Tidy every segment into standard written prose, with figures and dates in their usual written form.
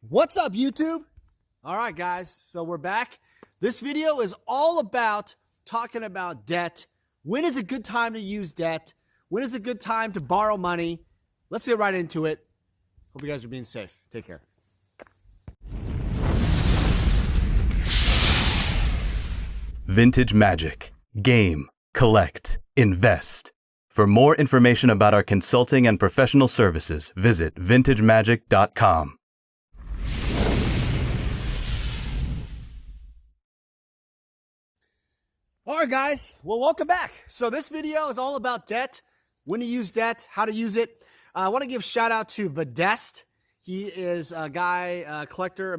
What's up, YouTube? All right, guys, so we're back. This video is all about talking about debt. When is a good time to use debt? When is a good time to borrow money? Let's get right into it. Hope you guys are being safe. Take care. Vintage Magic. Game, collect, invest. For more information about our consulting and professional services, visit vintagemagic.com. All right, guys. Well, welcome back. So this video is all about debt, when to use debt, how to use it. I want to give a shout out to Vedast. He is a guy, a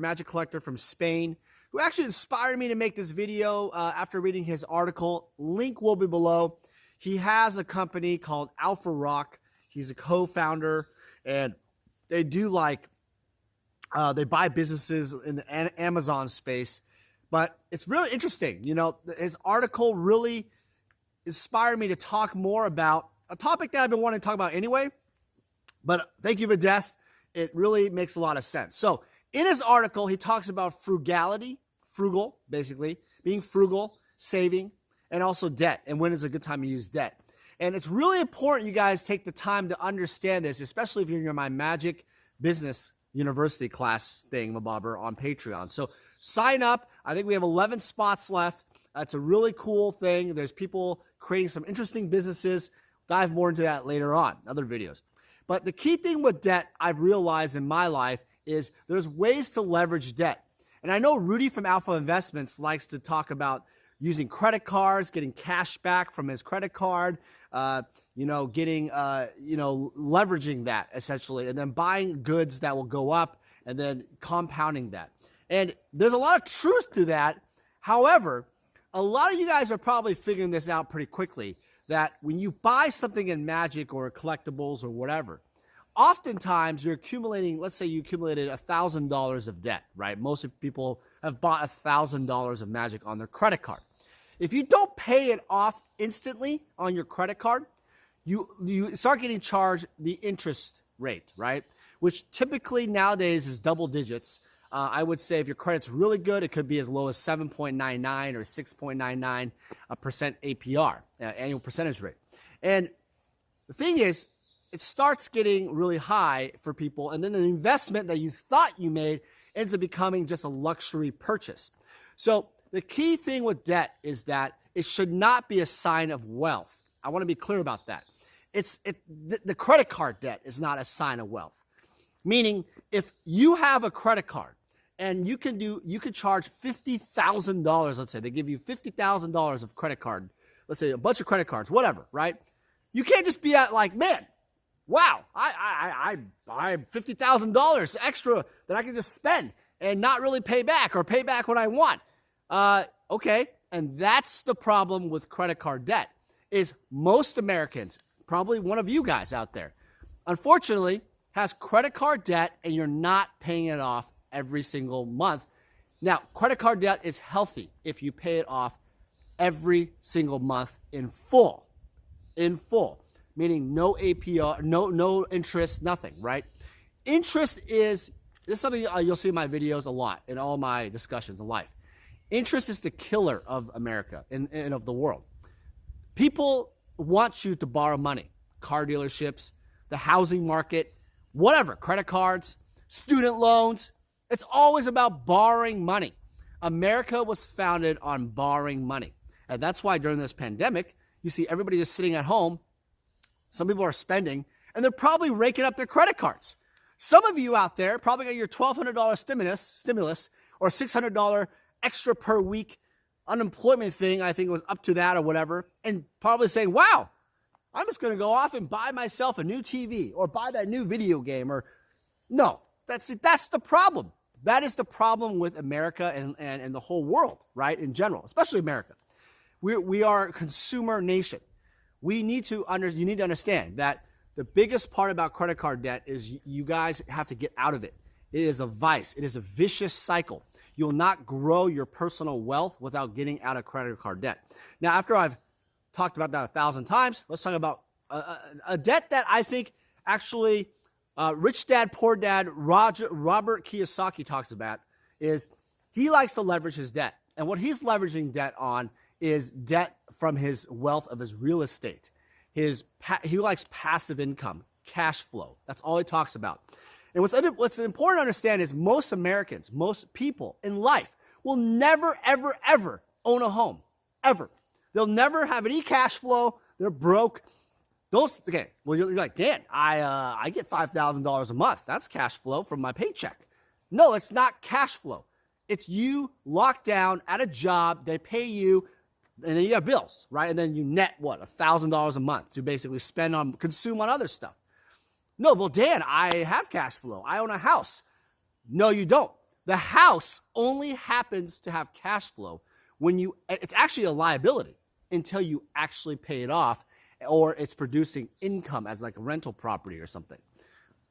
magic collector from Spain, who actually inspired me to make this video after reading his article. Link will be below. He has a company called Alpha Rock. He's a co-founder, and they do they buy businesses in the Amazon space. But it's really interesting. You know, his article really inspired me to talk more about a topic that I've been wanting to talk about anyway. But thank you, Vedast. It really makes a lot of sense. So in his article, he talks about frugality, basically, being frugal, saving, and also debt, and when is a good time to use debt. And it's really important you guys take the time to understand this, especially if you're in my Magic Business University class thingamabobber on Patreon. So sign up. I think we have 11 spots left. That's a really cool thing. There's people creating some interesting businesses. Dive more into that later on, other videos. But the key thing with debt I've realized in my life is there's ways to leverage debt. And I know Rudy from Alpha Investments likes to talk about using credit cards, getting cash back from his credit card, leveraging that essentially, and then buying goods that will go up and then compounding that. And there's a lot of truth to that. However, a lot of you guys are probably figuring this out pretty quickly, that when you buy something in Magic or collectibles or whatever, oftentimes you're accumulating, let's say you accumulated $1,000 of debt, right? Most people have bought $1,000 of Magic on their credit card. If you don't pay it off instantly on your credit card, you start getting charged the interest rate, right? Which typically nowadays is double digits. I would say if your credit's really good, it could be as low as 7.99 or 6.99% APR, annual percentage rate. And the thing is, it starts getting really high for people, and then the investment that you thought you made ends up becoming just a luxury purchase. So the key thing with debt is that it should not be a sign of wealth. I want to be clear about that. The credit card debt is not a sign of wealth. Meaning, if you have a credit card and you could charge $50,000, let's say they give you $50,000 of credit card, let's say a bunch of credit cards, whatever, right? You can't just be at like, man, wow, I buy $50,000 extra that I can just spend and not really pay back or pay back what I want. Okay, and that's the problem with credit card debt, is most Americans, probably one of you guys out there, unfortunately, has credit card debt and you're not paying it off every single month. Now, credit card debt is healthy if you pay it off every single month in full, meaning no APR, no interest, nothing, right? Interest this is something you'll see in my videos a lot, in all my discussions of life. Interest is the killer of America and of the world. People want you to borrow money, car dealerships, the housing market, whatever, credit cards, student loans. It's always about borrowing money. America was founded on borrowing money. And that's why during this pandemic, you see everybody just sitting at home. Some people are spending, and they're probably raking up their credit cards. Some of you out there probably got your $1,200 stimulus or $600 extra per week unemployment thing. I think it was up to that or whatever. And probably saying, wow, I'm just going to go off and buy myself a new TV or buy that new video game. Or no, that's the problem. That is the problem with America and the whole world, right? In general, especially America. We are a consumer nation. You need to understand that the biggest part about credit card debt is you guys have to get out of it. It is a vice. It is a vicious cycle. You'll not grow your personal wealth without getting out of credit card debt. Now, after I've talked about that 1,000 times, let's talk about a debt that I think actually Rich Dad, Poor Dad, Robert Kiyosaki talks about is he likes to leverage his debt. And what he's leveraging debt on is debt from his wealth of his real estate. He likes passive income, cash flow. That's all he talks about. And what's important to understand is most Americans, most people in life will never, ever, ever own a home, ever. They'll never have any cash flow. They're broke. Okay, well, you're like, Dan, I get $5,000 a month. That's cash flow from my paycheck. No, it's not cash flow. It's you locked down at a job. They pay you, and then you have bills, right? And then you net, what, $1,000 a month to basically consume on other stuff. No, well, Dan, I have cash flow. I own a house. No, you don't. The house only happens to have cash flow when it's actually a liability until you actually pay it off or it's producing income as like a rental property or something.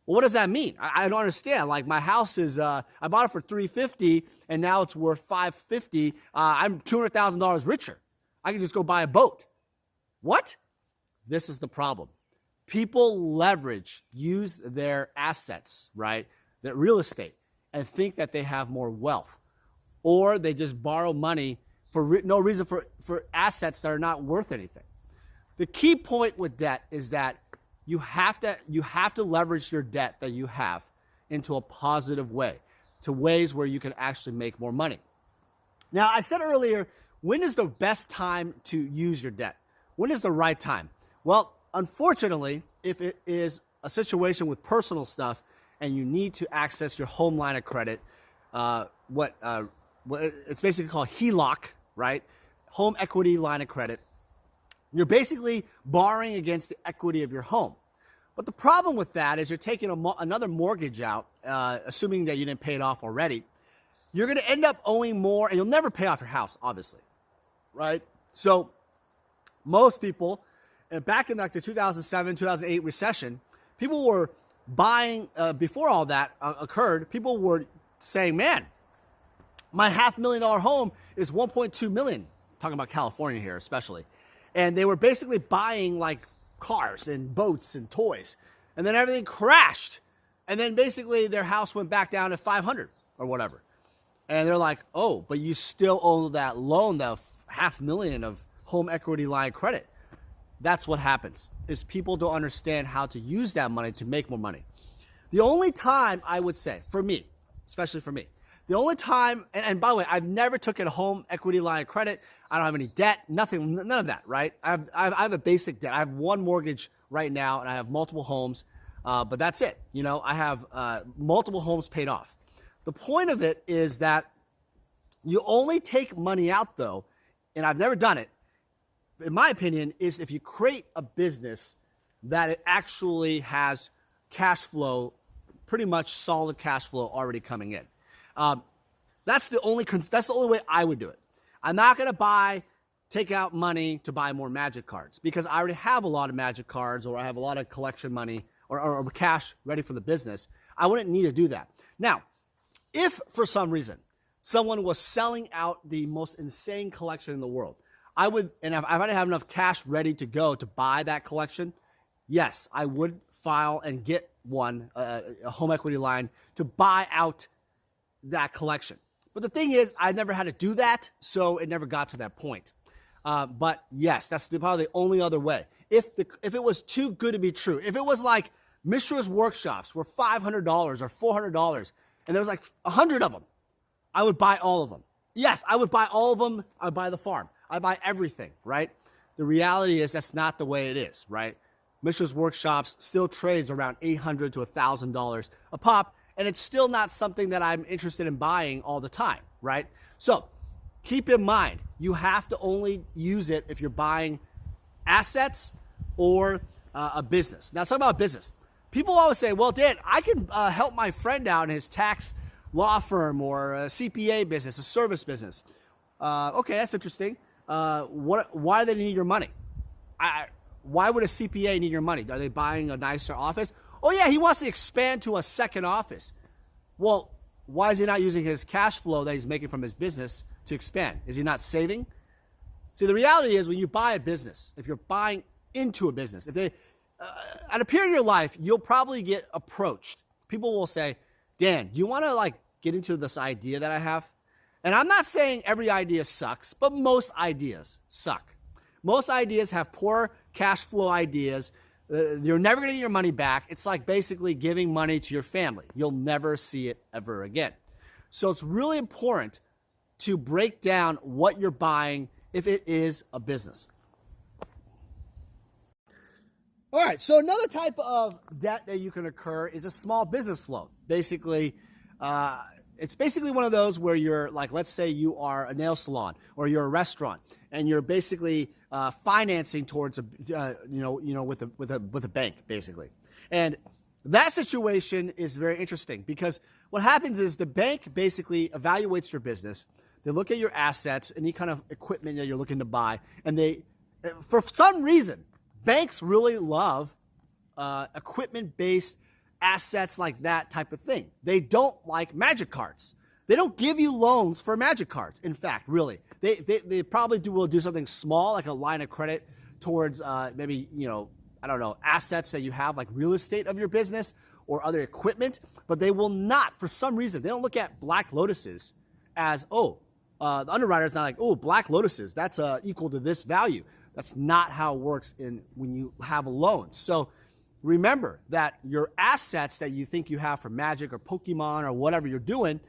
Well, what does that mean? I don't understand. Like my house is, I bought it for $350 and now it's worth $550. I'm $200,000 richer. I can just go buy a boat. What? This is the problem. People use their assets, right? That real estate, and think that they have more wealth, or they just borrow money for no reason for assets that are not worth anything. The key point with debt is that you have to leverage your debt that you have into a positive way, to ways where you can actually make more money. Now, I said earlier, when is the best time to use your debt? When is the right time? Well, unfortunately, if it is a situation with personal stuff and you need to access your home line of credit, it's basically called HELOC, right? Home equity line of credit. You're basically borrowing against the equity of your home. But the problem with that is you're taking another mortgage out, assuming that you didn't pay it off already. You're going to end up owing more, and you'll never pay off your house, obviously, right? So most people, back in like the 2007, 2008 recession, people were buying, before all that occurred, people were saying, man, my $500,000 home is $1.2 million. Talking about California here, especially. And they were basically buying like cars and boats and toys. And then everything crashed. And then basically their house went back down to 500 or whatever. And they're like, oh, but you still owe that loan, the $500,000 of home equity line of credit. That's what happens, is people don't understand how to use that money to make more money. The only time I would say, for me, especially for me, the only time, and by the way, I've never taken a home equity line of credit. I don't have any debt, nothing, none of that, right? I have a basic debt. I have one mortgage right now, and I have multiple homes, but that's it. You know, I have multiple homes paid off. The point of it is that you only take money out, though, and I've never done it, in my opinion, is if you create a business that it actually has cash flow, pretty much solid cash flow already coming in. That's the only way I would do it. I'm not going to take out money to buy more Magic cards because I already have a lot of Magic cards, or I have a lot of collection money or cash ready for the business. I wouldn't need to do that. Now, if for some reason someone was selling out the most insane collection in the world, I would, and if I didn't have enough cash ready to go to buy that collection, yes, I would file and get a home equity line to buy out that collection. But the thing is, I never had to do that, so it never got to that point. But yes, that's probably the only other way. If it was too good to be true, if it was like Mishra's workshops were $500 or $400, and there was like 100 of them, I would buy all of them. Yes, I would buy all of them. I would buy the farm. I buy everything, right? The reality is that's not the way it is, right? Mishra's workshops still trades around $800 to $1,000 a pop, and it's still not something that I'm interested in buying all the time, right? So keep in mind, you have to only use it if you're buying assets or a business. Now, talk about business. People always say, well, Dan, I can help my friend out in his tax law firm or a CPA business, a service business. Okay, that's interesting. Why do they need your money? Why would a CPA need your money? Are they buying a nicer office? Oh, yeah, he wants to expand to a second office. Well, why is he not using his cash flow that he's making from his business to expand? Is he not saving? See, the reality is when you buy a business, if you're buying into a business, at a period of your life, you'll probably get approached. People will say, Dan, do you want to like get into this idea that I have? And I'm not saying every idea sucks, but most ideas suck. Most ideas have poor cash flow ideas. You're never going to get your money back. It's like basically giving money to your family. You'll never see it ever again. So it's really important to break down what you're buying if it is a business. All right, so another type of debt that you can incur is a small business loan. Basically, it's basically one of those where you're like, let's say you are a nail salon or you're a restaurant, and you're basically financing towards with a bank, basically. And that situation is very interesting because what happens is the bank basically evaluates your business. They look at your assets, any kind of equipment that you're looking to buy, and they, for some reason, banks really love equipment-based assets like that type of thing. They don't like magic cards. They don't give you loans for magic cards. In fact, really, they probably will do something small like a line of credit towards maybe, assets that you have like real estate of your business or other equipment, but they will not, for some reason, they don't look at Black Lotuses as, the underwriter is not like, Black Lotuses, that's equal to this value. That's not how it works when you have a loan. So remember that your assets that you think you have for Magic or Pokemon or whatever you're doing,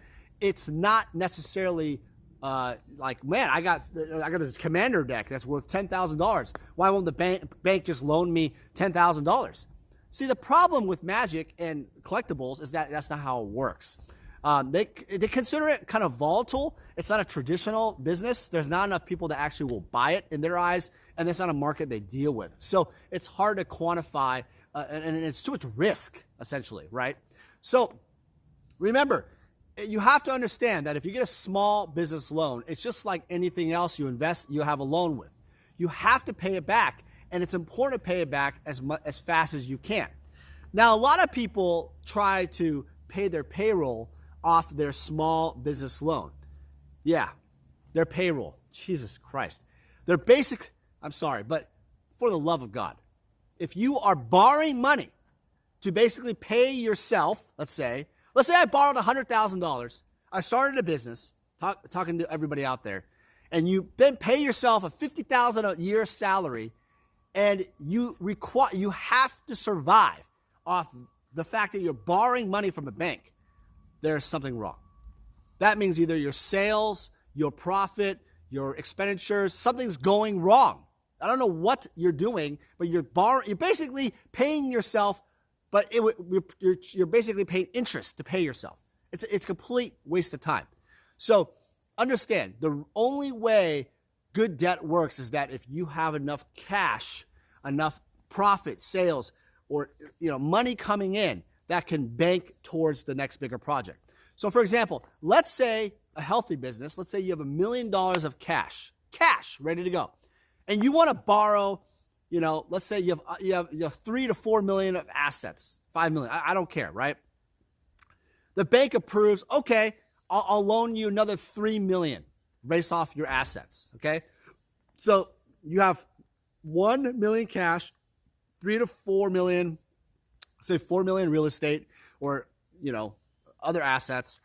it's not necessarily like, man, I got this Commander deck that's worth $10,000. Why won't the bank just loan me $10,000? See, the problem with Magic and collectibles is that that's not how it works. They consider it kind of volatile. It's not a traditional business. There's not enough people that actually will buy it in their eyes, and it's not a market they deal with. So it's hard to quantify, and it's too much risk, essentially, right? So remember, you have to understand that if you get a small business loan, it's just like anything else you invest, you have a loan with. You have to pay it back, and it's important to pay it back as fast as you can. Now, a lot of people try to pay their payroll off their small business loan. Yeah, their payroll. Jesus Christ. They're basic. I'm sorry, but for the love of God, if you are borrowing money to basically pay yourself, let's say I borrowed $100,000. I started a business, talking to everybody out there, and you then pay yourself a $50,000 a year salary, and you have to survive off the fact that you're borrowing money from a bank. There's something wrong. That means either your sales, your profit, your expenditures, something's going wrong. I don't know what you're doing, but you're basically paying yourself, but you're basically paying interest to pay yourself. It's a complete waste of time. So understand, the only way good debt works is that if you have enough cash, enough profit, sales, or money coming in that can bank towards the next bigger project. So for example, let's say a healthy business, let's say you have $1 million of cash ready to go. And you want to borrow, let's say you have 3 to 4 million of assets, 5 million, I don't care, right? The bank approves, okay, I'll loan you another 3 million based off your assets, okay? So you have 1 million cash, 3 to 4 million, say 4 million real estate or, other assets.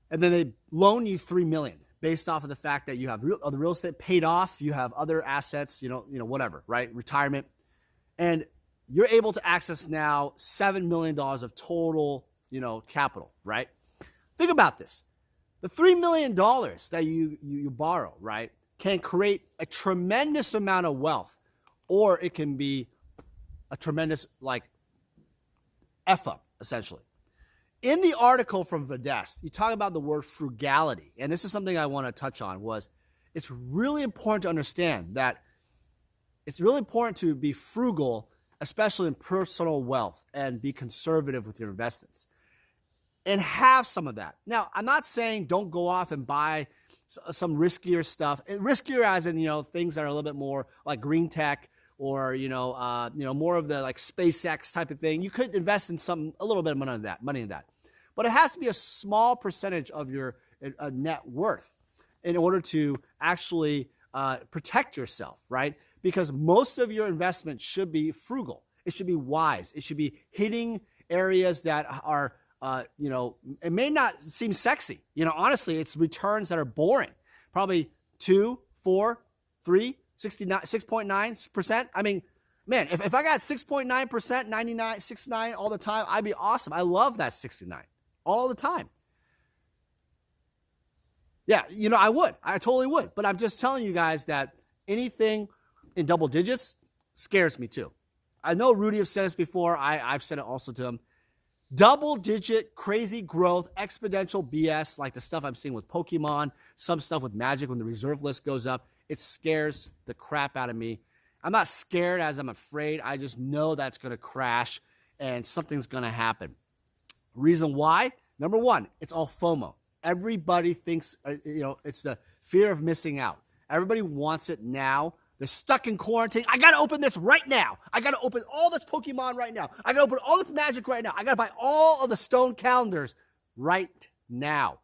And then they loan you 3 million based off of the fact that you have the real estate paid off, you have other assets, whatever, right? Retirement. And you're able to access now $7 million of total, capital, right? Think about this. The $3 million that you borrow, right, can create a tremendous amount of wealth, or it can be a tremendous, F up, essentially. In the article from Vedast, you talk about the word frugality, and this is something I want to touch on, it's really important to understand that it's really important to be frugal, especially in personal wealth, and be conservative with your investments. And have some of that. Now, I'm not saying don't go off and buy some riskier stuff. And riskier as in, things that are a little bit more like green tech, or more of the like SpaceX type of thing. You could invest in a little bit of money in that, but it has to be a small percentage of your net worth in order to actually protect yourself, right? Because most of your investment should be frugal. It should be wise. It should be hitting areas that are, it may not seem sexy. Honestly, it's returns that are boring. Probably 2, 4, 3, 69, 6.9%. I mean, man, if I got 6.9%, 99, 69 all the time, I'd be awesome. I love that 69 all the time. Yeah, I would. I totally would. But I'm just telling you guys that anything in double digits scares me too. I know Rudy has said this before. I've said it also to him. Double-digit, crazy growth, exponential BS, like the stuff I'm seeing with Pokemon, some stuff with Magic when the reserve list goes up, it scares the crap out of me. I'm not scared as I'm afraid. I just know that's going to crash and something's going to happen. Reason why? Number one, it's all FOMO. Everybody thinks, it's the fear of missing out. Everybody wants it now. They're stuck in quarantine. I got to open this right now. I got to open all this Pokemon right now. I got to open all this Magic right now. I got to buy all of the Stone calendars right now.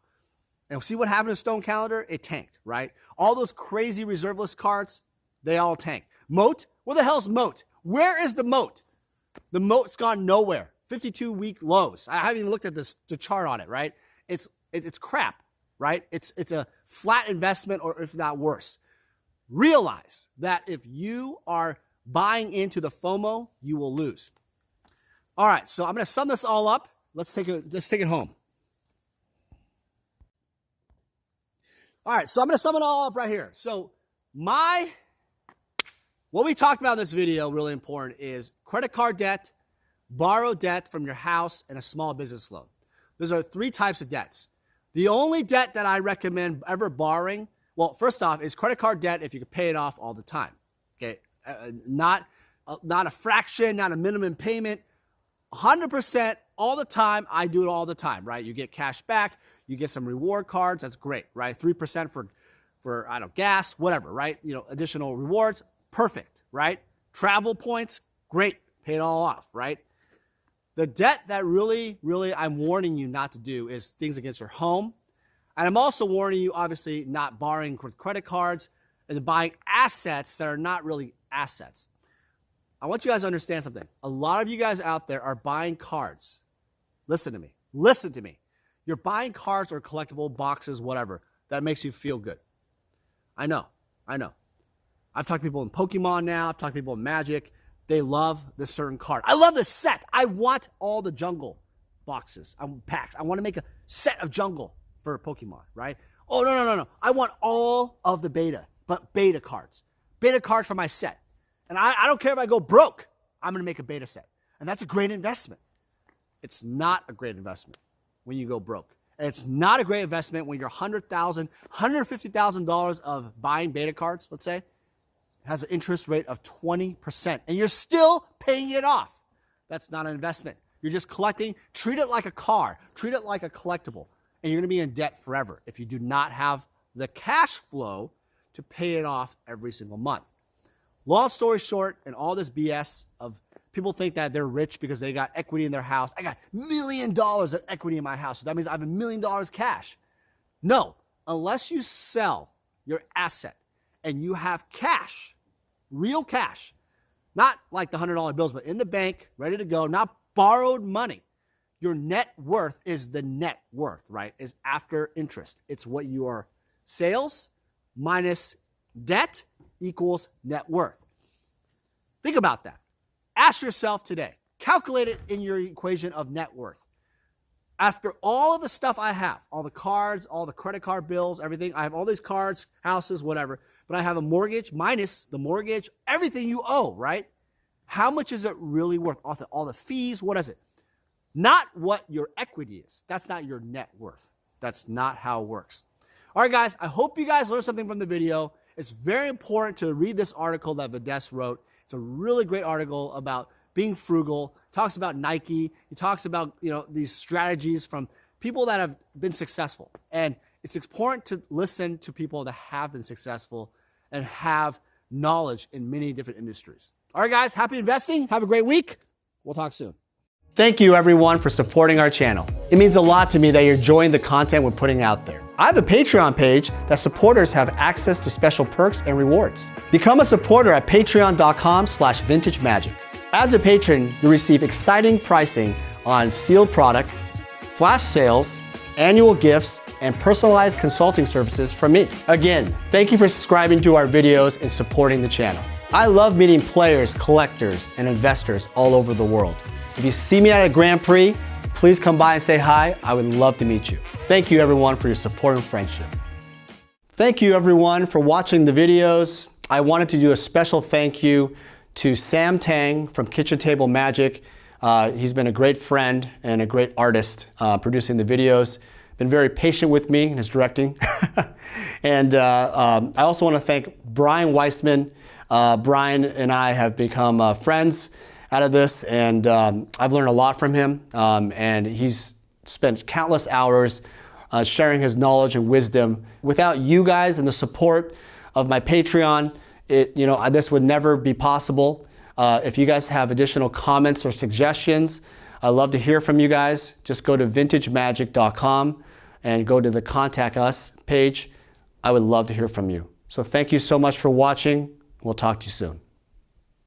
And see what happened to Stone calendar? It tanked, right? All those crazy reserve list cards, they all tanked. Moat? Where the hell's Moat? Where is the Moat? The Moat's gone nowhere. 52-week lows. I haven't even looked at the chart on it, right? It's crap, right? It's a flat investment, or if not worse. Realize that if you are buying into the FOMO, you will lose. All right, so I'm going to sum this all up. Let's take it home. All right, so I'm going to sum it all up right here. So what we talked about in this video, really important, is credit card debt, borrow debt from your house, and a small business loan. Those are 3 types of debts. The only debt that I recommend ever borrowing, well, first off, is credit card debt if you can pay it off all the time. Okay, not a fraction, not a minimum payment, 100% all the time. I do it all the time, right? You get cash back, you get some reward cards. That's great, right? 3% for I don't know, gas, whatever, right? Additional rewards, perfect, right? Travel points, great, pay it all off, right? The debt that really, really I'm warning you not to do is things against your home. And I'm also warning you, obviously, not borrowing with credit cards and buying assets that are not really assets. I want you guys to understand something. A lot of you guys out there are buying cards. Listen to me. Listen to me. You're buying cards or collectible boxes, whatever, that makes you feel good. I know. I've talked to people in Pokemon now. I've talked to people in Magic. They love this certain card. I love this set. I want all the jungle boxes, packs. I want to make a set of jungle for Pokemon, right? Oh, no. I want all of the beta cards. Beta cards for my set. And I don't care if I go broke. I'm going to make a beta set. And that's a great investment. It's not a great investment when you go broke. And it's not a great investment when you're $100,000, $150,000 of buying beta cards, let's say, has an interest rate of 20%. And you're still paying it off. That's not an investment. You're just collecting. Treat it like a car. Treat it like a collectible. And you're going to be in debt forever if you do not have the cash flow to pay it off every single month. Long story short, and all this BS of people think that they're rich because they got equity in their house. I got $1 million of equity in my house. So that means I have $1 million cash. No, unless you sell your asset and you have cash, real cash, not like the $100 bills, but in the bank, ready to go, not borrowed money. Your net worth is the net worth, right? Is after interest. It's what your sales minus debt equals net worth. Think about that. Ask yourself today. Calculate it in your equation of net worth. After all of the stuff I have, all the cards, all the credit card bills, everything, I have all these cards, houses, whatever, but I have a mortgage minus the mortgage, everything you owe, right? How much is it really worth? All the fees, what is it? Not what your equity is. That's not your net worth. That's not how it works. All right, guys, I hope you guys learned something from the video. It's very important to read this article that Vedast wrote. It's a really great article about being frugal. He talks about Nike. He talks about, these strategies from people that have been successful. And it's important to listen to people that have been successful and have knowledge in many different industries. All right, guys, happy investing. Have a great week. We'll talk soon. Thank you, everyone, for supporting our channel. It means a lot to me that you're enjoying the content we're putting out there. I have a Patreon page that supporters have access to special perks and rewards. Become a supporter at patreon.com/vintagemagic. As a patron, you receive exciting pricing on sealed product, flash sales, annual gifts, and personalized consulting services from me. Again, thank you for subscribing to our videos and supporting the channel. I love meeting players, collectors, and investors all over the world. If you see me at a Grand Prix, please come by and say hi. I would love to meet you. Thank you everyone for your support and friendship. Thank you everyone for watching the videos. I wanted to do a special thank you to Sam Tang from Kitchen Table Magic. He's been a great friend and a great artist producing the videos. Been very patient with me in his directing. And I also want to thank Brian Weissman. Brian and I have become friends out of this, and I've learned a lot from him. And he's spent countless hours sharing his knowledge and wisdom. Without you guys and the support of my Patreon, this would never be possible. If you guys have additional comments or suggestions, I'd love to hear from you guys. Just go to vintagemagic.com and go to the Contact Us page. I would love to hear from you. So thank you so much for watching. We'll talk to you soon.